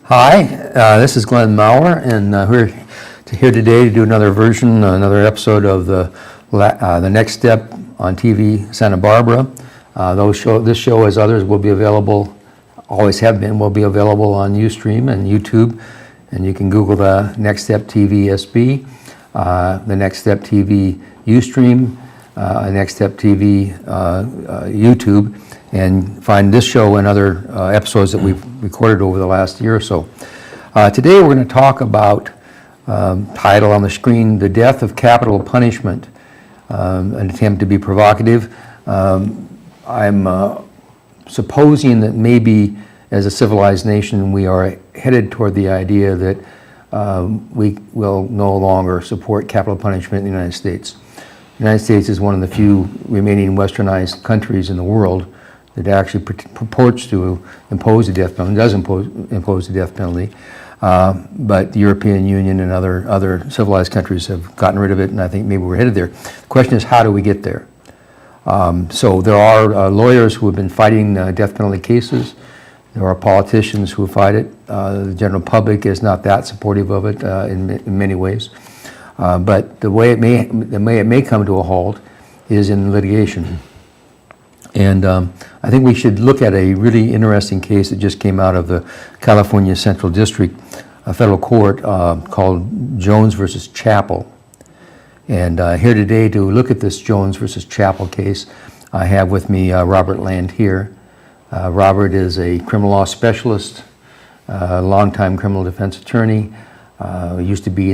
Hi, this is Glenn Maurer, and we're here today to do another episode of the Next Step on TV Santa Barbara. This show, as others, will be available, always have been, will be available on Ustream and YouTube, and you can Google the Next Step TV SB, the Next Step TV Ustream, Next Step TV YouTube, and find this show and other episodes that we've recorded over the last year or so. Today we're going to talk about, title on the screen, The Death of Capital Punishment, an attempt to be provocative. I'm supposing that maybe as a civilized nation we are headed toward the idea that we will no longer support capital punishment in the United States. The United States is one of the few remaining westernized countries in the world that actually purports to impose the death penalty, does impose the death penalty, but the European Union and other civilized countries have gotten rid of it, and I think maybe we're headed there. The question is, how do we get there? So there are lawyers who have been fighting death penalty cases. There are politicians who fight it. The general public is not that supportive of it in many ways. But the way it may come to a halt is in litigation. And I think we should look at a really interesting case that just came out of the California Central District Federal Court called Jones versus Chappell. And here today to look at this Jones versus Chappell case, I have with me Robert Land here. Robert is a criminal law specialist, longtime criminal defense attorney. Used to be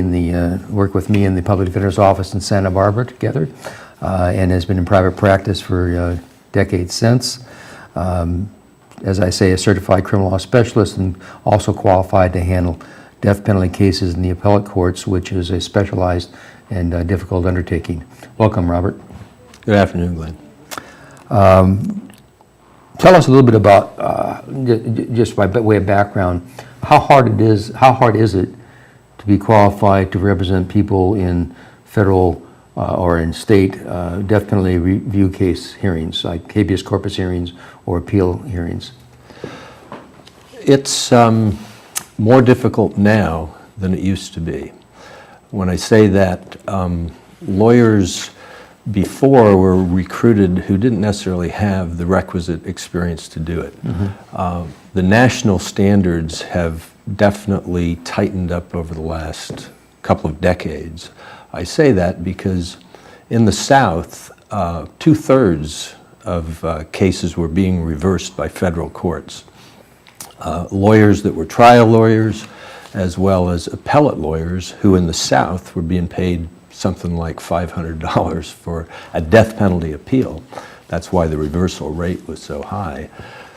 work with me in the public defender's office in Santa Barbara together, and has been in private practice for decades since. As I say, a certified criminal law specialist and also qualified to handle death penalty cases in the appellate courts, which is a specialized and difficult undertaking. Welcome, Robert. Good afternoon, Glenn. Tell us a little bit about, just by way of background, how hard is it to be qualified to represent people in federal or in state death penalty review case hearings, like habeas corpus hearings or appeal hearings? It's more difficult now than it used to be. When I say that, lawyers before were recruited who didn't necessarily have the requisite experience to do it. Mm-hmm. The national standards have definitely tightened up over the last couple of decades. I say that because in the South, 2/3 of cases were being reversed by federal courts. Lawyers that were trial lawyers, as well as appellate lawyers, who in the South were being paid something like $500 for a death penalty appeal. That's why the reversal rate was so high.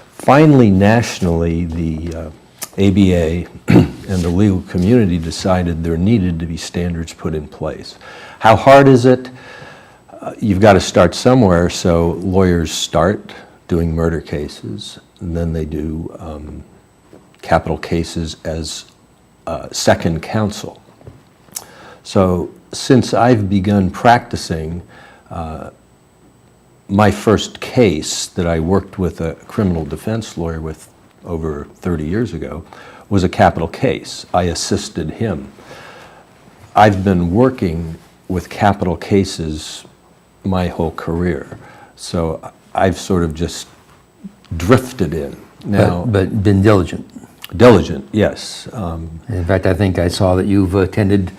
Finally, nationally, the ABA and the legal community decided there needed to be standards put in place. How hard is it? You've got to start somewhere, so lawyers start doing murder cases, and then they do capital cases as second counsel. So since I've begun practicing, my first case that I worked with a criminal defense lawyer with over 30 years ago was a capital case. I assisted him. I've been working with capital cases my whole career, so I've sort of just drifted in. Now, but been diligent. Diligent, yes. In fact, I think I saw that you've attended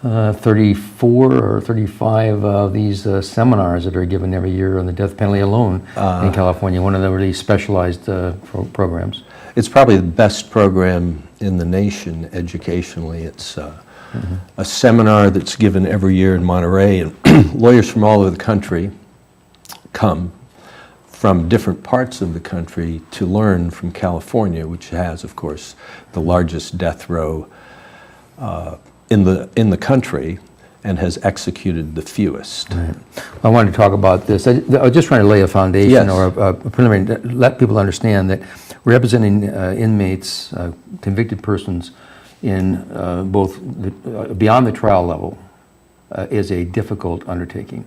34 or 35 of these seminars that are given every year on the death penalty alone in California, one of the really specialized programs. It's probably the best program in the nation educationally. It's a seminar that's given every year in Monterey, and lawyers from all over the country come from different parts of the country to learn from California, which has, of course, the largest death row in the country and has executed the fewest. Right. I wanted to talk about this. I was just trying to lay a foundation, yes, or a preliminary, let people understand that representing inmates, convicted persons in both beyond the trial level is a difficult undertaking,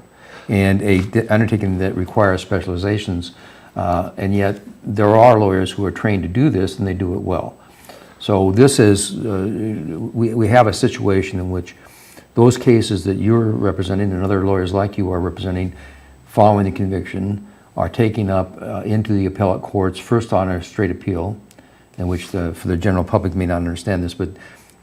and undertaking that requires specializations, and yet there are lawyers who are trained to do this and they do it well. So this is, we have a situation in which those cases that you're representing and other lawyers like you are representing following the conviction are taken up into the appellate courts, first on a straight appeal, in which for the general public may not understand this, but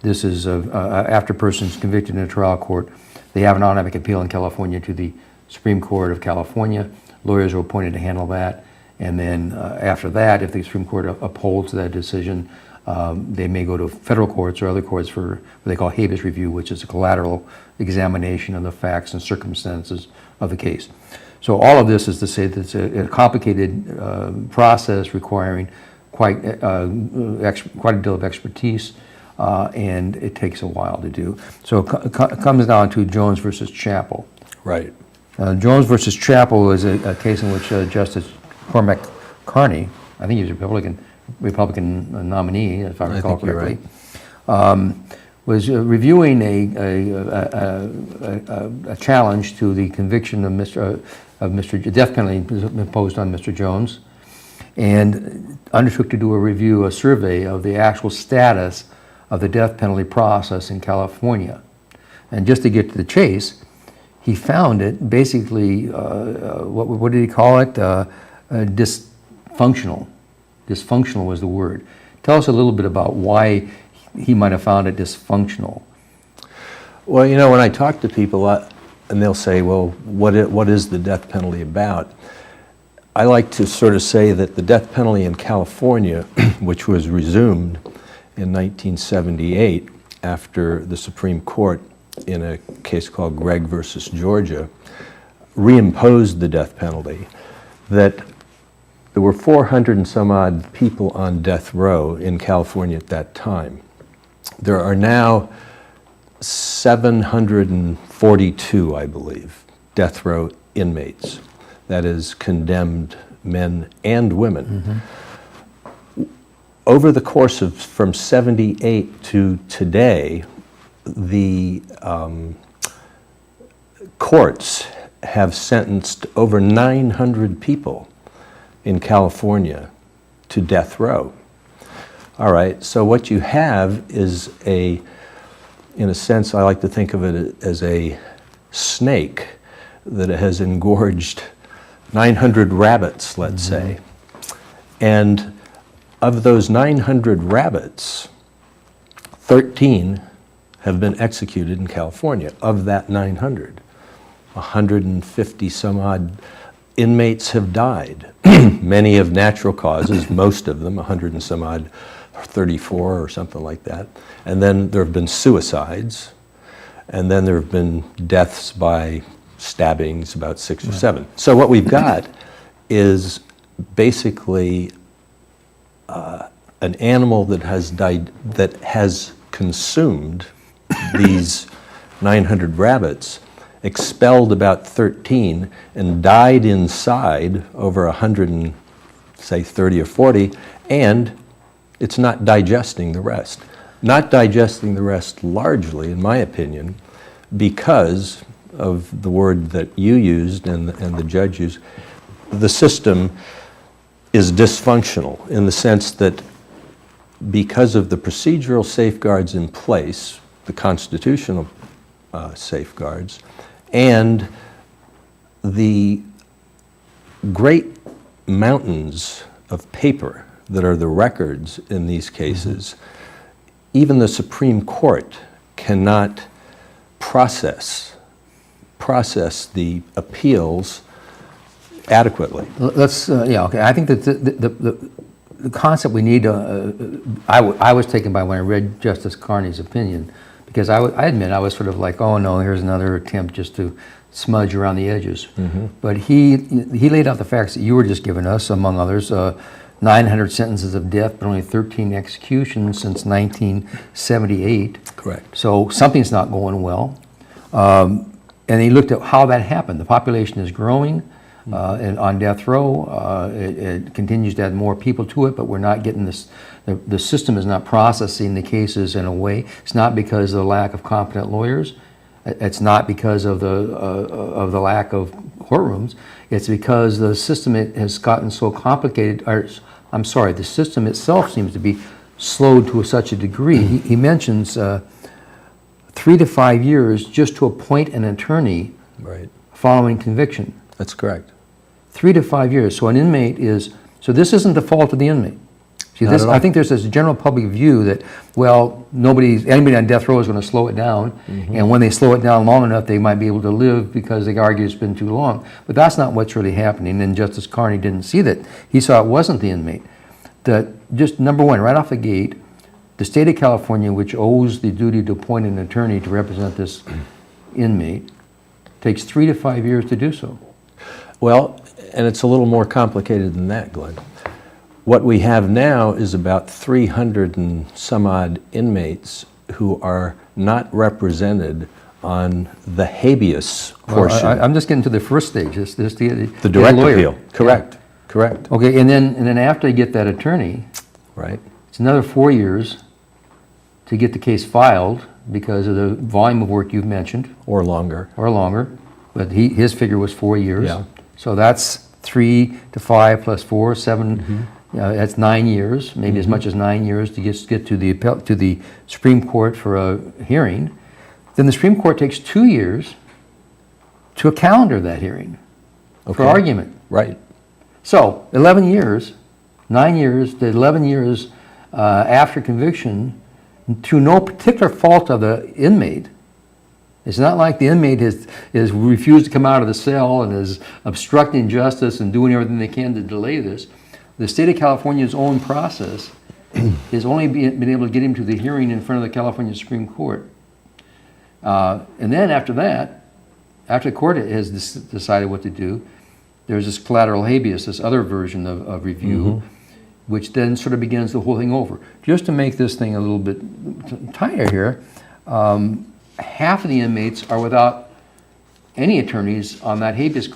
this is after a person's convicted in a trial court, they have an automatic appeal in California to the Supreme Court of California. Lawyers are appointed to handle that, and then after that, if the Supreme Court upholds that decision, they may go to federal courts or other courts for what they call habeas review, which is a collateral examination of the facts and circumstances of the case. So all of this is to say that it's a complicated process requiring quite a deal of expertise, and it takes a while to do. So it comes down to Jones versus Chappell. Right. Jones versus Chappell is a case in which Justice Cormac Carney, I think he was a Republican nominee, if I recall correctly, was reviewing a challenge to the conviction of death penalty imposed on Mr. Jones, and undertook to do a survey of the actual status of the death penalty process in California. And just to get to the chase, he found it basically, what did he call it? Dysfunctional. Dysfunctional was the word. Tell us a little bit about why he might have found it dysfunctional. Well, you know, when I talk to people, and they'll say, well, what is the death penalty about? I like to sort of say that the death penalty in California, which was resumed in 1978 after the Supreme Court in a case called Gregg versus Georgia, reimposed the death penalty, that there were 400 and some odd people on death row in California at that time. There are now 742, I believe, death row inmates, that is, condemned men and women. Mm-hmm. Over the course of from 78 to today, the courts have sentenced over 900 people in California to death row. All right, so what you have is in a sense, I like to think of it as a snake that has engorged 900 rabbits, let's say. And of those 900 rabbits, 13 have been executed in California. Of that 900, 150 some odd inmates have died. Many of natural causes, most of them, 100 and some odd, 34 or something like that. And then there have been suicides, and then there have been deaths by stabbings, about 6 or 7. So what we've got is basically an animal that has died, that has consumed these 900 rabbits, expelled about 13, and died inside over 100 and say 30 or 40, and it's not digesting the rest. Not digesting the rest largely, in my opinion, because of the word that you used and the judge used. The system is dysfunctional in the sense that because of the procedural safeguards in place, the constitutional safeguards, and the great mountains of paper that are the records in these cases, even the Supreme Court cannot process the appeals adequately. Let's, okay. I think that the concept we need to, I was taken by when I read Justice Carney's opinion, because I admit I was sort of like, oh no, here's another attempt just to smudge around the edges. Mm-hmm. But he laid out the facts that you were just giving us, among others, 900 sentences of death, but only 13 executions since 1978. Correct. So something's not going well. And he looked at how that happened. The population is growing and on death row. It continues to add more people to it, but we're not getting this. The system is not processing the cases in a way. It's not because of the lack of competent lawyers. It's not because of the lack of courtrooms. It's because the system has gotten so complicated. The system itself seems to be slowed to such a degree. He mentions 3 to 5 years just to appoint an attorney Right. following conviction. That's correct. 3 to 5 years. So an inmate is, so this isn't the fault of the inmate. See, Not this, at all. I think there's this general public view that, well, anybody on death row is going to slow it down, and when they slow it down long enough, they might be able to live because they argue it's been too long. But that's not what's really happening, and Justice Carney didn't see that. He saw it wasn't the inmate. That just number one, right off the gate, the state of California, which owes the duty to appoint an attorney to represent this inmate, takes 3 to 5 years to do so. Well, and it's a little more complicated than that, Glenn. What we have now is about 300 and some odd inmates who are not represented on the habeas portion. I'm just getting to the first stage. This The direct lawyer. appeal. Correct. Correct. Okay, and then after they get that attorney, Right. it's another 4 years to get the case filed because of the volume of work you've mentioned, Or longer. or longer. But his figure was 4 years. Yeah. So that's 3 to 5 plus 4, 7. That's 9 years, maybe as much as 9 years to get to the Supreme Court for a hearing. Then the Supreme Court takes 2 years to calendar that hearing for Okay. argument. Right. So 11 years, 9 years to 11 years after conviction, to no particular fault of the inmate. It's not like the inmate has refused to come out of the cell and is obstructing justice and doing everything they can to delay this. The state of California's own process has only been able to get him to the hearing in front of the California Supreme Court. And then after that, after the court has decided what to do, there's this collateral habeas, this other version of review, which then sort of begins the whole thing over. Just to make this thing a little bit tighter here, half of the inmates are without any attorneys on that habeas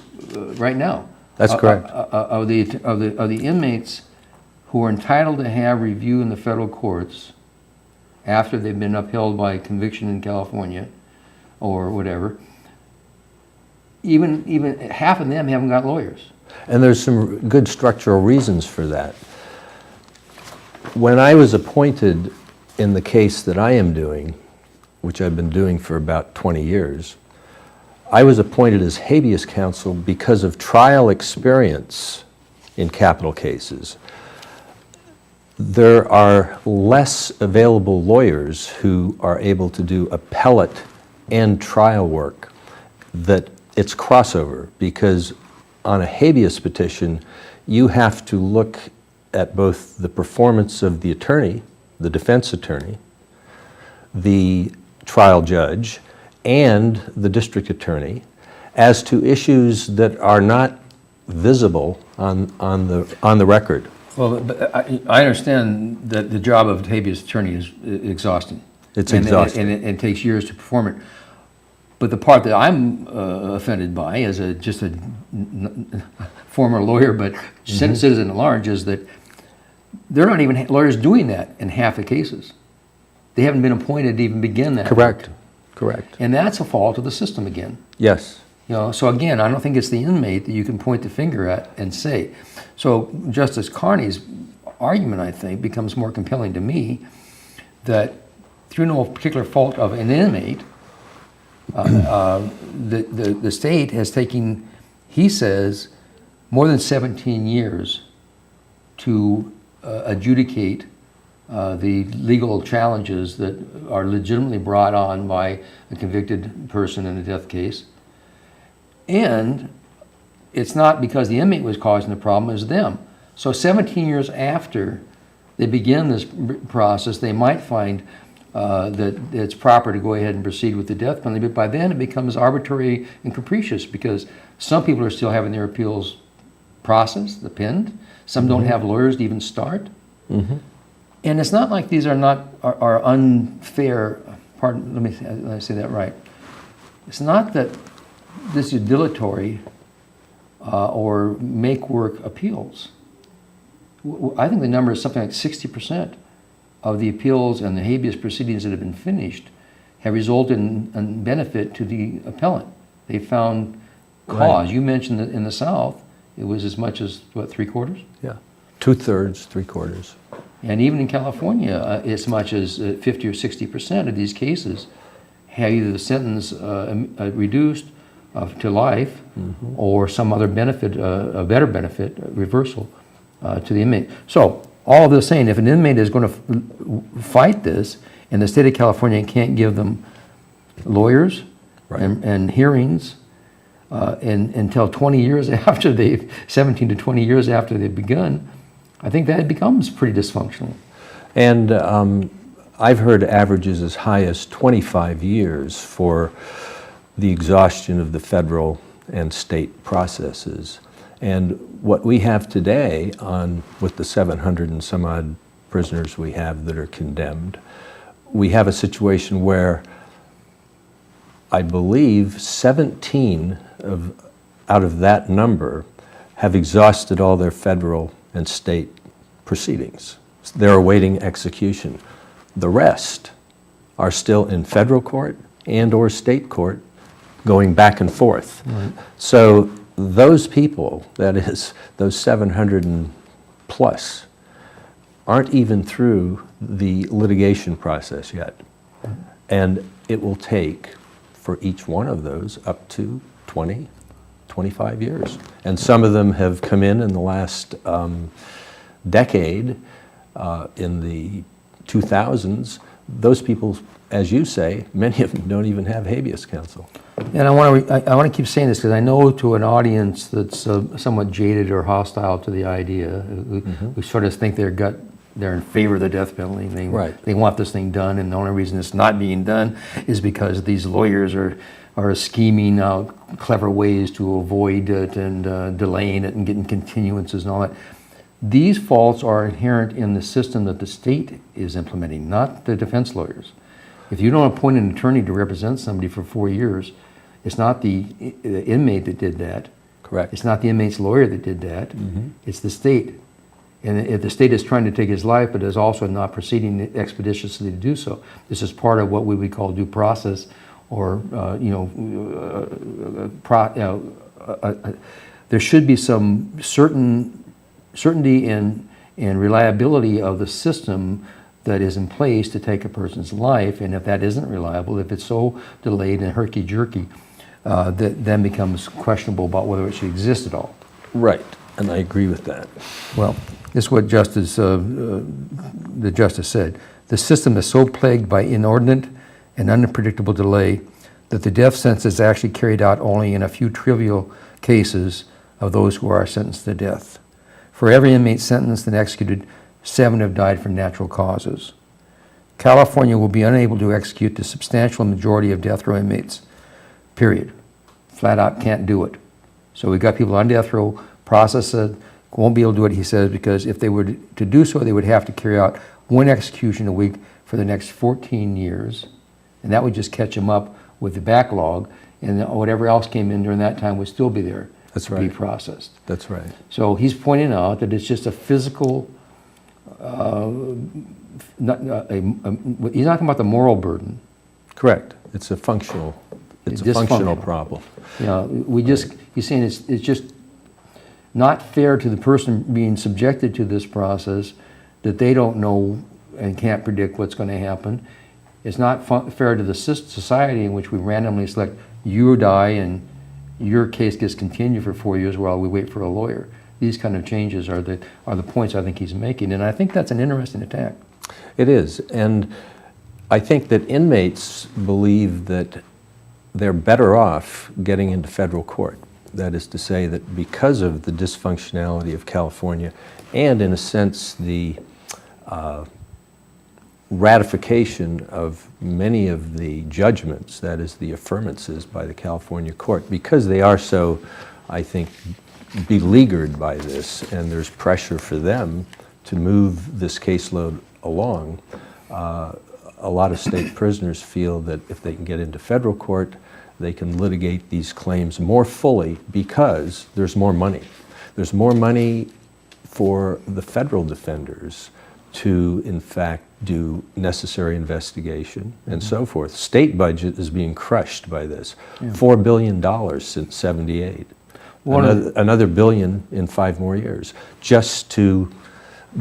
right now. That's correct. Of the inmates who are entitled to have review in the federal courts after they've been upheld by conviction in California or whatever, even half of them haven't got lawyers. And there's some good structural reasons for that. When I was appointed in the case that I am doing, which I've been doing for about 20 years, I was appointed as habeas counsel because of trial experience in capital cases. There are less available lawyers who are able to do appellate and trial work, that it's crossover, because on a habeas petition, you have to look at both the performance of the attorney, the defense attorney, the trial judge, and the district attorney as to issues that are not visible on the record. Well, but I understand that the job of habeas attorney is exhausting. It's And- exhausting. And it takes years to perform it. But the part that I'm offended by as just a former lawyer, but citizen at large, is that there aren't even lawyers doing that in half the cases. They haven't been appointed to even begin that. Correct. Correct. And that's a fault of the system again. Yes. So again, I don't think it's the inmate that you can point the finger at and say. So Justice Carney's argument, I think, becomes more compelling to me, that through no particular fault of an inmate, the state has taken, he says, more than 17 years to adjudicate the legal challenges that are legitimately brought on by a convicted person in a death case. And it's not because the inmate was causing the problem, it's them. So 17 years after they begin this process, they might find that it's proper to go ahead and proceed with the death penalty, but by then it becomes arbitrary and capricious, because some people are still having their appeals processed, pinned. Some don't have lawyers to even start. And it's not like these are unfair. Pardon, let me say that right. It's not that this is dilatory or make work appeals. I think the number is something like 60% of the appeals and the habeas proceedings that have been finished have resulted in benefit to the appellant. They found cause. Right. You mentioned that in the South, it was as much as, what, 3/4? Yeah. 2/3, 3/4. And even in California, as much as 50 or 60% of these cases have either the sentence reduced to life or some other benefit, a better benefit, reversal to the inmate. So all of this saying, if an inmate is going to fight this and the state of California can't give them lawyers and hearings until 20 years after 17 to 20 years after they've begun, I think that becomes pretty dysfunctional. And I've heard averages as high as 25 years for the exhaustion of the federal and state processes. And what we have today with the 700 and some odd prisoners we have that are condemned, we have a situation where I believe 17 out of that number have exhausted all their federal and state proceedings. They're awaiting execution. The rest are still in federal court and or state court going back and forth. Right. So those people, that is, those 700 and plus, aren't even through the litigation process yet. And it will take, for each one of those, up to 20, 25 years. And some of them have come in the last decade, in the 2000s. Those people, as you say, many of them don't even have habeas counsel. And I want to keep saying this because I know to an audience that's somewhat jaded or hostile to the idea, who sort of think they're in favor of the death penalty. They want this thing done, and the only reason it's not being done is because these lawyers are scheming out clever ways to avoid it and delaying it and getting continuances and all that. These faults are inherent in the system that the state is implementing, not the defense lawyers. If you don't appoint an attorney to represent somebody for 4 years, it's not the inmate that did that. Correct. It's not the inmate's lawyer that did that. It's the state. And if the state is trying to take his life, but is also not proceeding expeditiously to do so, this is part of what we would call due process, or there should be some certainty and reliability of the system that is in place to take a person's life. And if that isn't reliable, if it's so delayed and herky-jerky, that then becomes questionable about whether it should exist at all. Right, and I agree with that. Well, this is what the justice said. The system is so plagued by inordinate and unpredictable delay that the death sentence is actually carried out only in a few trivial cases of those who are sentenced to death. For every inmate sentenced and executed, 7 have died from natural causes. California will be unable to execute the substantial majority of death row inmates, period. Flat out can't do it. So we've got people on death row, process it, won't be able to do it, he says, because if they were to do so, they would have to carry out 1 execution a week for the next 14 years, and that would just catch them up with the backlog, and whatever else came in during that time would still be there. That's to right. be processed. That's right. So he's pointing out that it's just a physical, he's not talking about the moral burden. Correct. It's a functional problem. Yeah, he's saying it's just not fair to the person being subjected to this process that they don't know and can't predict what's going to happen. It's not fair to the society in which we randomly select you die and your case gets continued for 4 years while we wait for a lawyer. These kind of changes are the points I think he's making, and I think that's an interesting attack. It is, and I think that inmates believe that they're better off getting into federal court. That is to say that because of the dysfunctionality of California and, in a sense, the ratification of many of the judgments, that is the affirmances by the California court, because they are so, I think, beleaguered by this, and there's pressure for them to move this caseload along. A lot of state prisoners feel that if they can get into federal court, they can litigate these claims more fully because there's more money. There's more money for the federal defenders to, in fact, do necessary investigation and so forth. State budget is being crushed by this. Yeah. $4 billion since '78. Another $1 billion in 5 more years, just to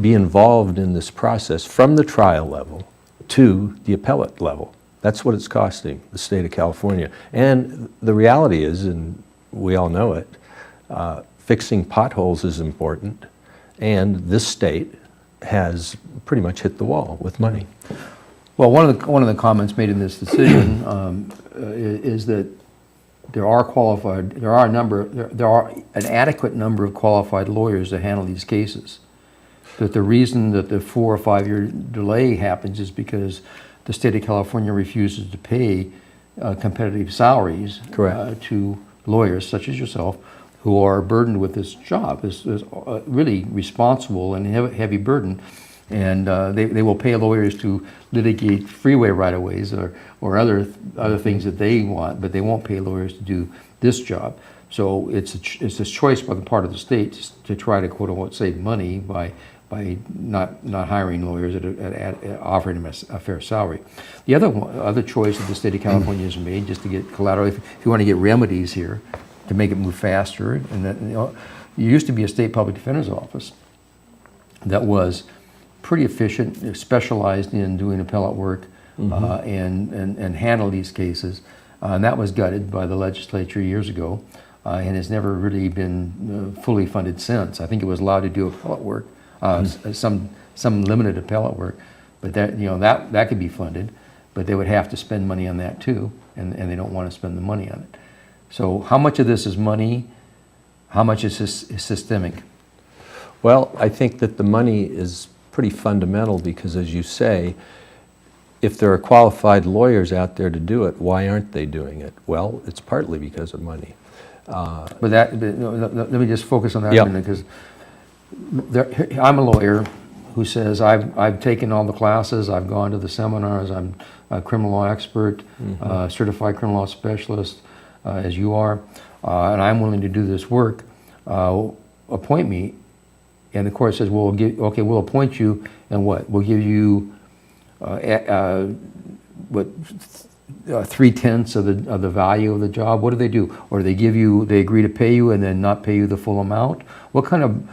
be involved in this process from the trial level to the appellate level. That's what it's costing the state of California. And the reality is, and we all know it, fixing potholes is important, and this state has pretty much hit the wall with money. Well, one of the comments made in this decision is that there are an adequate number of qualified lawyers to handle these cases. That the reason that the 4 or 5 year delay happens is because the state of California refuses to pay competitive salaries to lawyers such as yourself, who are burdened with this job. This is really responsible and heavy burden, and they will pay lawyers to litigate freeway right-of-ways or other things that they want, but they won't pay lawyers to do this job. So it's a choice by the part of the state to try to quote unquote save money by not hiring lawyers at offering them a fair salary. The other choice that the state of California has made, just to get collateral, if you want to get remedies here to make it move faster, and that, there used to be a state public defender's office that was pretty efficient, specialized in doing appellate work and handle these cases, and that was gutted by the legislature years ago, and has never really been fully funded since. I think it was allowed to do appellate work. Some limited appellate work, but that could be funded, but they would have to spend money on that too, and they don't want to spend the money on it. So how much of this is money? How much is systemic? Well, I think that the money is pretty fundamental because, as you say, if there are qualified lawyers out there to do it, why aren't they doing it? Well, it's partly because of money. Let me just focus on that a minute, because I'm a lawyer who says I've taken all the classes, I've gone to the seminars, I'm a criminal law expert, certified criminal law specialist, as you are, and I'm willing to do this work. Appoint me, and the court says, "Well, we'll appoint you, and what? We'll give you 3/10 of the value of the job." What do they do? Or they agree to pay you and then not pay you the full amount? What kind of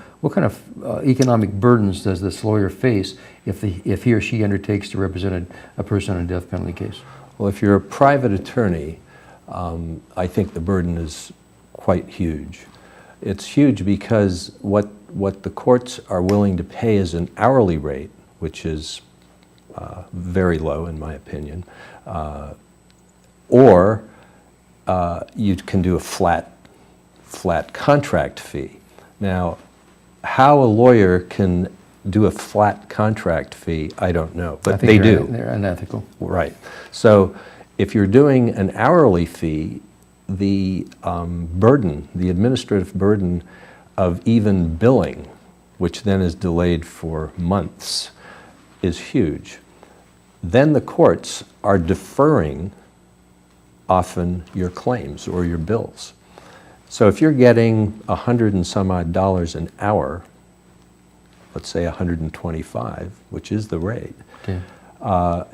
economic burdens does this lawyer face if he or she undertakes to represent a person on a death penalty case? Well, if you're a private attorney, I think the burden is quite huge. It's huge because what the courts are willing to pay is an hourly rate, which is very low in my opinion, or you can do a flat contract fee. Now, how a lawyer can do a flat contract fee, I don't know, but they do. They're unethical. Right. So if you're doing an hourly fee, the burden, the administrative burden of even billing, which then is delayed for months, is huge. Then the courts are deferring often your claims or your bills. So if you're getting $100 and some odd an hour, let's say 125, which is the rate, Okay.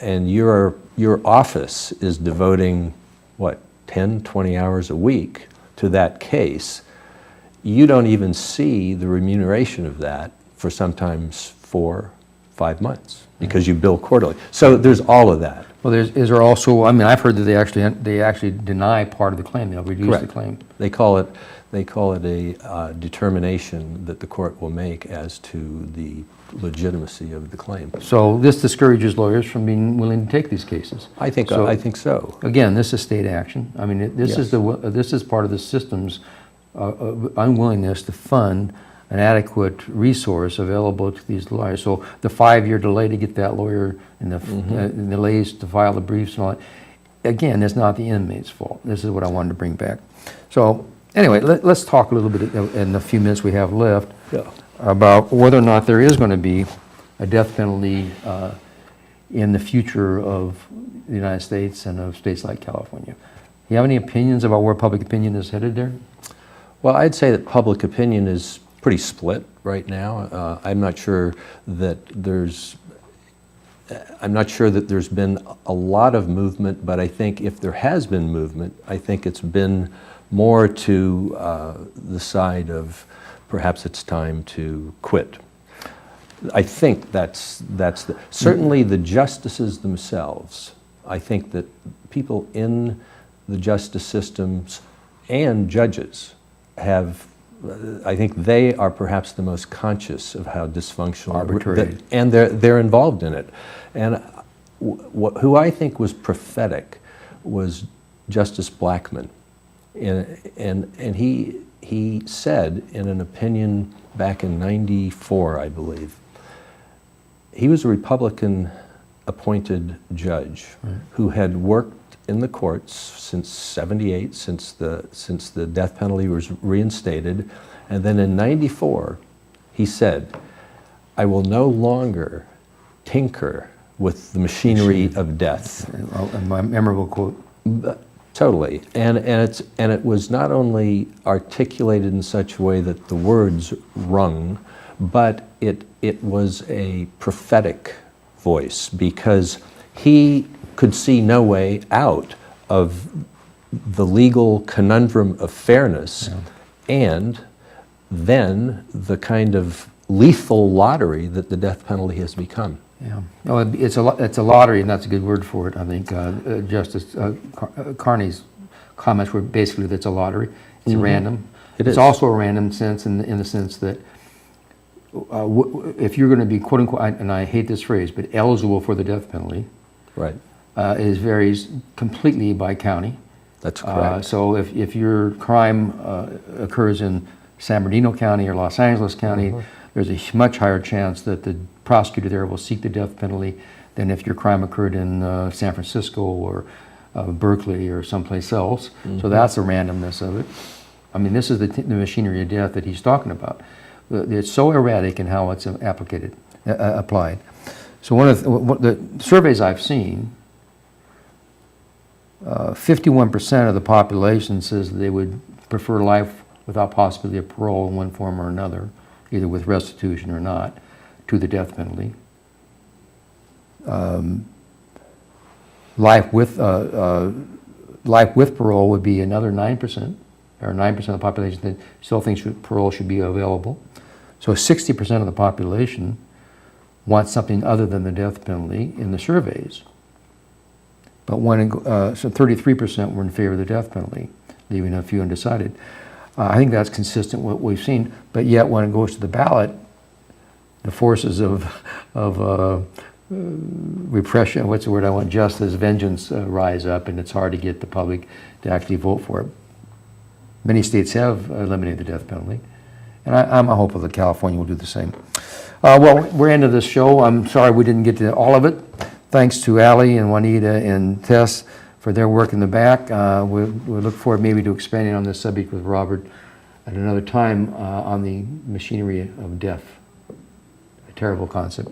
And your office is devoting, 10, 20 hours a week to that case, you don't even see the remuneration of that for sometimes 4, 5 months because you bill quarterly. So there's all of that. Well, is there also? I mean, I've heard that they actually deny part of the claim. They'll reduce the claim. They call it a determination that the court will make as to the legitimacy of the claim. So this discourages lawyers from being willing to take these cases. I think so. Again, this is state action. I mean, this is part of the system's unwillingness to fund an adequate resource available to these lawyers. So the 5-year delay to get that lawyer and the delays to file the briefs and all that, again, it's not the inmate's fault. This is what I wanted to bring back. So anyway, let's talk a little bit in the few minutes we have left about whether or not there is going to be a death penalty in the future of the United States and of states like California. You have any opinions about where public opinion is headed there? Well, I'd say that public opinion is pretty split right now. I'm not sure that there's been a lot of movement, but I think if there has been movement, I think it's been more to the side of perhaps it's time to quit. I think certainly the justices themselves. I think that people in the justice systems and judges have, I think they are perhaps the most conscious of how dysfunctional, Arbitrary. and they're involved in it. And who I think was prophetic was Justice Blackmun, and he said in an opinion back in '94, I believe. He was a Republican appointed judge who had worked in the courts since '78, since the death penalty was reinstated, and then in '94 he said, "I will no longer tinker with the machinery of death." My memorable quote. Totally, and it was not only articulated in such a way that the words rung, but it was a prophetic voice, because he could see no way out of the legal conundrum of fairness, and then the kind of lethal lottery that the death penalty has become. Yeah, no, it's a lottery, and that's a good word for it. I think Justice Carney's comments were basically that it's a lottery. It's random. It's also a random sense in the sense that if you're going to be quote unquote, and I hate this phrase, but eligible for the death penalty, right? It varies completely by county. That's correct. So if your crime occurs in San Bernardino County or Los Angeles County, there's a much higher chance that the prosecutor there will seek the death penalty than if your crime occurred in San Francisco or Berkeley or someplace else. So that's the randomness of it. I mean, this is the machinery of death that he's talking about. It's so erratic in how it's applied. So one of the surveys I've seen, 51% of the population says they would prefer life without possibility of parole in one form or another, either with restitution or not, to the death penalty. Life with parole would be another 9%, or 9% of the population that still thinks parole should be available. So 60% of the population wants something other than the death penalty in the surveys. But so 33% were in favor of the death penalty, leaving a few undecided. I think that's consistent with what we've seen, but yet when it goes to the ballot, the forces of repression, what's the word I want, justice, vengeance rise up, and it's hard to get the public to actually vote for it. Many states have eliminated the death penalty, and I'm hopeful that California will do the same. Well, we're into this show. I'm sorry we didn't get to all of it. Thanks to Allie and Juanita and Tess for their work in the back. We look forward maybe to expanding on this subject with Robert at another time on the machinery of death. A terrible concept.